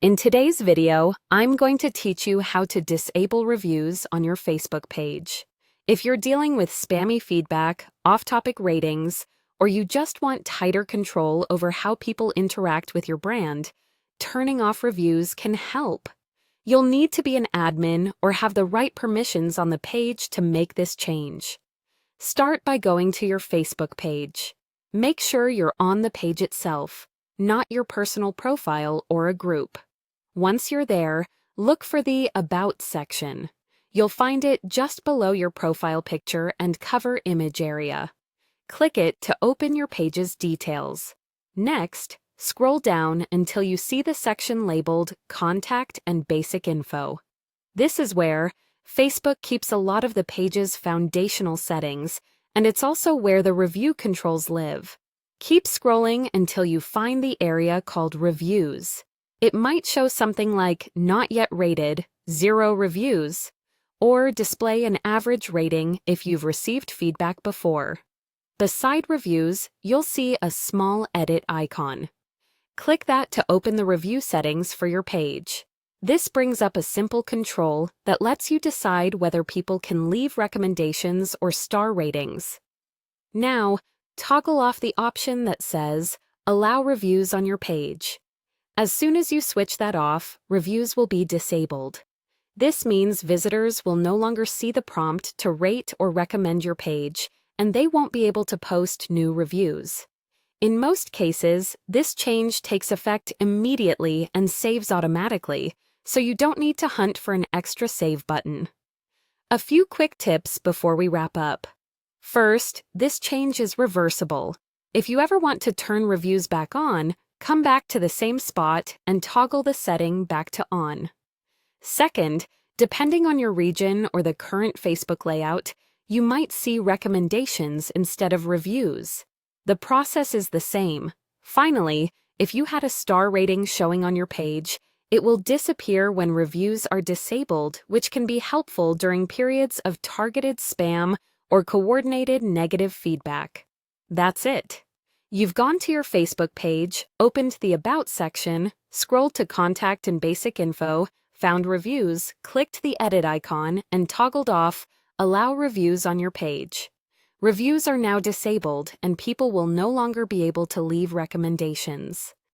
In today's video, I'm going to teach you how to disable reviews on your Facebook page. If you're dealing with spammy feedback, off-topic ratings, or you just want tighter control over how people interact with your brand, turning off reviews can help. You'll need to be an admin or have the right permissions on the page to make this change. Start by going to your Facebook page. Make sure you're on the page itself, not your personal profile or a group. Once you're there, look for the About section. You'll find it just below your profile picture and cover image area. Click it to open your page's details. Next, scroll down until you see the section labeled Contact and Basic Info. This is where Facebook keeps a lot of the page's foundational settings, and it's also where the review controls live. Keep scrolling until you find the area called Reviews. It might show something like Not Yet Rated, 0 reviews, or display an average rating if you've received feedback before. Beside reviews, you'll see a small edit icon. Click that to open the review settings for your page. This brings up a simple control that lets you decide whether people can leave recommendations or star ratings. Now, toggle off the option that says Allow reviews on your page. As soon as you switch that off, reviews will be disabled. This means visitors will no longer see the prompt to rate or recommend your page, and they won't be able to post new reviews. In most cases, this change takes effect immediately and saves automatically, so you don't need to hunt for an extra save button. A few quick tips before we wrap up. First, this change is reversible. If you ever want to turn reviews back on, come back to the same spot and toggle the setting back to on. Second, depending on your region or the current Facebook layout, you might see recommendations instead of reviews. The process is the same. Finally, if you had a star rating showing on your page, it will disappear when reviews are disabled, which can be helpful during periods of targeted spam or coordinated negative feedback. That's it. You've gone to your Facebook page, opened the About section, scrolled to Contact and Basic Info, found reviews, clicked the edit icon, and toggled off Allow reviews on your page. Reviews are now disabled, and people will no longer be able to leave recommendations.